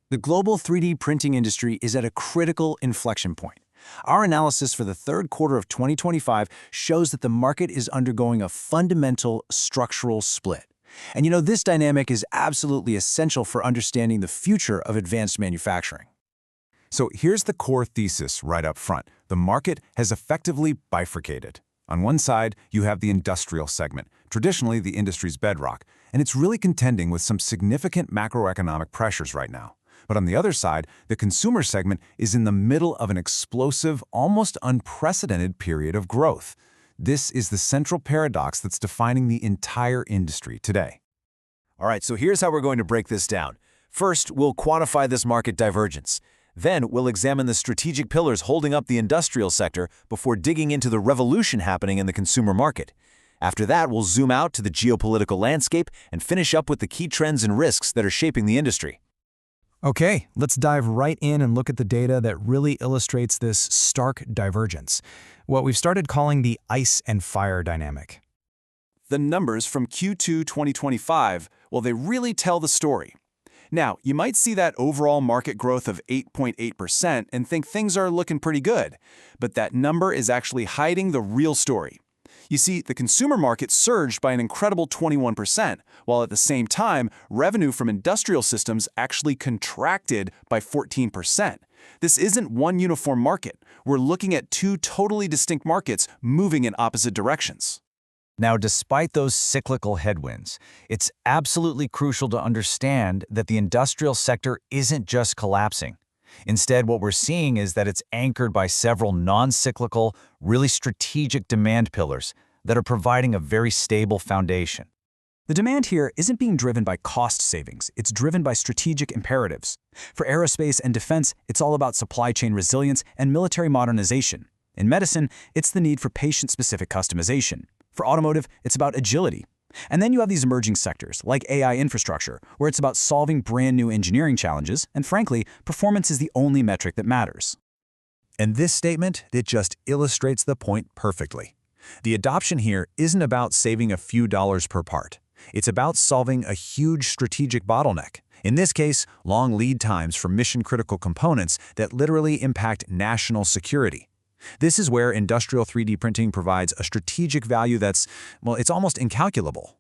The global 3D printing industry is at a critical inflection point. Our analysis for the third quarter of 2025 shows that the market is undergoing a fundamental structural split. And this dynamic is absolutely essential for understanding the future of advanced manufacturing. So here's the core thesis right up front. The market has effectively bifurcated. On one side, you have the industrial segment, traditionally the industry's bedrock, and it's really contending with some significant macroeconomic pressures right now. But on the other side, the consumer segment is in the middle of an explosive, almost unprecedented period of growth. This is the central paradox that's defining the entire industry today. All right, so here's how we're going to break this down. First, we'll quantify this market divergence. Then, we'll examine the strategic pillars holding up the industrial sector before digging into the revolution happening in the consumer market. After that, we'll zoom out to the geopolitical landscape and finish up with the key trends and risks that are shaping the industry. Okay, let's dive right in and look at the data that really illustrates this stark divergence, what we've started calling the ice and fire dynamic. The numbers from Q2 2025, well, they really tell the story. Now, you might see that overall market growth of 8.8% and think things are looking pretty good, but that number is actually hiding the real story. You see, the consumer market surged by an incredible 21%, while at the same time, revenue from industrial systems actually contracted by 14%. This isn't one uniform market. We're looking at two totally distinct markets moving in opposite directions. Now, despite those cyclical headwinds, it's absolutely crucial to understand that the industrial sector isn't just collapsing. Instead, what we're seeing is that it's anchored by several non-cyclical, really strategic demand pillars that are providing a very stable foundation. The demand here isn't being driven by cost savings, it's driven by strategic imperatives. For aerospace and defense, it's all about supply chain resilience and military modernization. In medicine, it's the need for patient-specific customization. For automotive, it's about agility. And then you have these emerging sectors, like AI infrastructure, where it's about solving brand new engineering challenges, and frankly, performance is the only metric that matters. And this statement, it just illustrates the point perfectly. The adoption here isn't about saving a few dollars per part. It's about solving a huge strategic bottleneck. In this case, long lead times for mission-critical components that literally impact national security. This is where industrial 3D printing provides a strategic value that's, well, it's almost incalculable.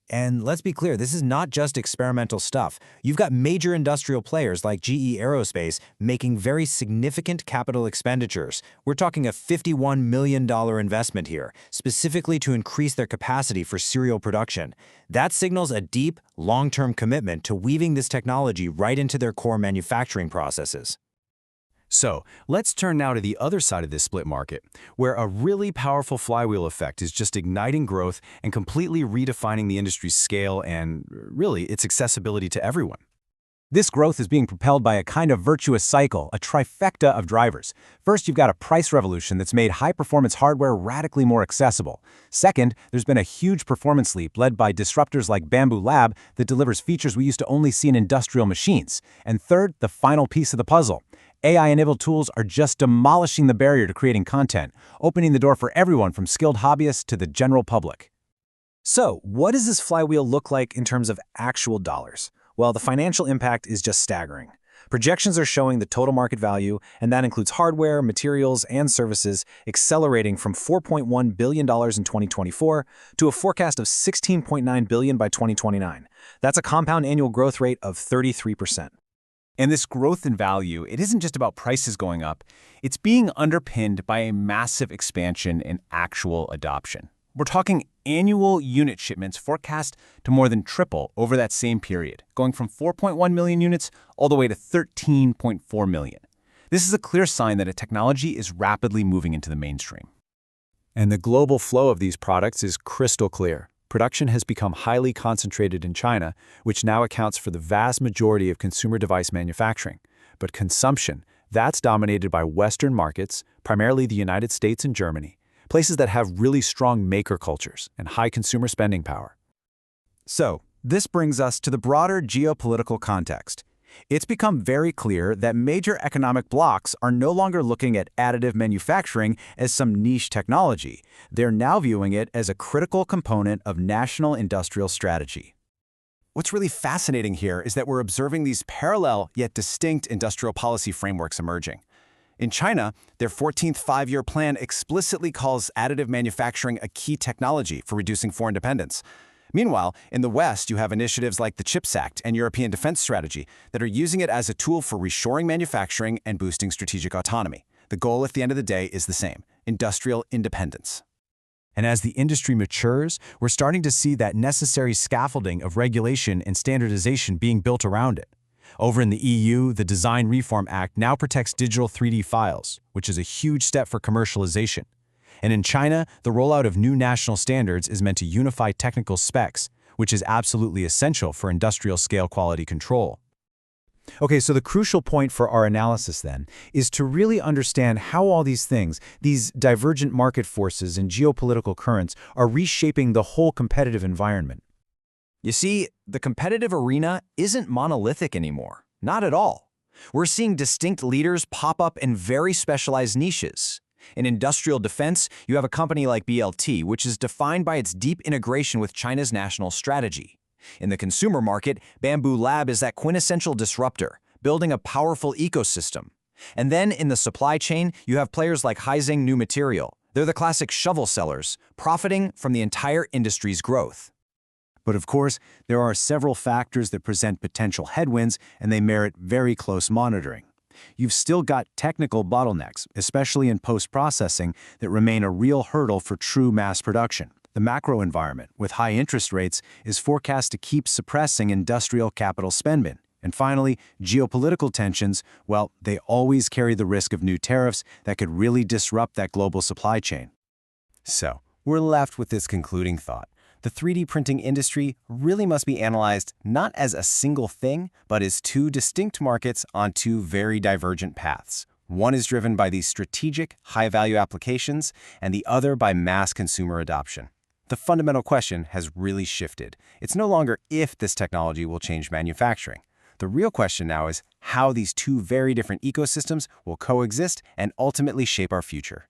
And let's be clear, this is not just experimental stuff. You've got major industrial players like GE Aerospace making very significant capital expenditures. We're talking a $51 million investment here, specifically to increase their capacity for serial production. That signals a deep, long-term commitment to weaving this technology right into their core manufacturing processes. So, let's turn now to the other side of this split market, where a really powerful flywheel effect is just igniting growth and completely redefining the industry's scale and, really, its accessibility to everyone. This growth is being propelled by a kind of virtuous cycle, a trifecta of drivers. First, you've got a price revolution that's made high-performance hardware radically more accessible. Second, there's been a huge performance leap led by disruptors like Bambu Lab that delivers features we used to only see in industrial machines. And third, the final piece of the puzzle. AI-enabled tools are just demolishing the barrier to creating content, opening the door for everyone from skilled hobbyists to the general public. So, what does this flywheel look like in terms of actual dollars? Well, the financial impact is just staggering. Projections are showing the total market value, and that includes hardware, materials, and services, accelerating from $4.1 billion in 2024 to a forecast of $16.9 billion by 2029. That's a compound annual growth rate of 33%. And this growth in value, it isn't just about prices going up. It's being underpinned by a massive expansion in actual adoption. We're talking annual unit shipments forecast to more than triple over that same period, going from 4.1 million units all the way to 13.4 million. This is a clear sign that a technology is rapidly moving into the mainstream. And the global flow of these products is crystal clear. Production has become highly concentrated in China, which now accounts for the vast majority of consumer device manufacturing. But consumption, that's dominated by Western markets, primarily the United States and Germany, places that have really strong maker cultures and high consumer spending power. So, this brings us to the broader geopolitical context. It's become very clear that major economic blocs are no longer looking at additive manufacturing as some niche technology. They're now viewing it as a critical component of national industrial strategy. What's really fascinating here is that we're observing these parallel yet distinct industrial policy frameworks emerging. In China, their 14th five-year plan explicitly calls additive manufacturing a key technology for reducing foreign dependence. Meanwhile, in the West, you have initiatives like the CHIPS Act and European Defense Strategy that are using it as a tool for reshoring manufacturing and boosting strategic autonomy. The goal at the end of the day is the same: industrial independence. And as the industry matures, we're starting to see that necessary scaffolding of regulation and standardization being built around it. Over in the EU, the Design Reform Act now protects digital 3D files, which is a huge step for commercialization. And in China, the rollout of new national standards is meant to unify technical specs, which is absolutely essential for industrial-scale quality control. Okay, so the crucial point for our analysis then is to really understand how all these things, these divergent market forces and geopolitical currents, are reshaping the whole competitive environment. You see, the competitive arena isn't monolithic anymore. Not at all. We're seeing distinct leaders pop up in very specialized niches. In industrial defense, you have a company like BLT, which is defined by its deep integration with China's national strategy. In the consumer market, Bambu Lab is that quintessential disruptor, building a powerful ecosystem. And then in the supply chain, you have players like Haizeng New Material. They're the classic shovel sellers, profiting from the entire industry's growth. But of course, there are several factors that present potential headwinds, and they merit very close monitoring. You've still got technical bottlenecks, especially in post-processing, that remain a real hurdle for true mass production. The macro environment, with high interest rates, is forecast to keep suppressing industrial capital spending. And finally, geopolitical tensions, well, they always carry the risk of new tariffs that could really disrupt that global supply chain. So, we're left with this concluding thought. The 3D printing industry really must be analyzed not as a single thing, but as two distinct markets on two very divergent paths. One is driven by these strategic, high-value applications, and the other by mass consumer adoption. The fundamental question has really shifted. It's no longer if this technology will change manufacturing. The real question now is how these two very different ecosystems will coexist and ultimately shape our future.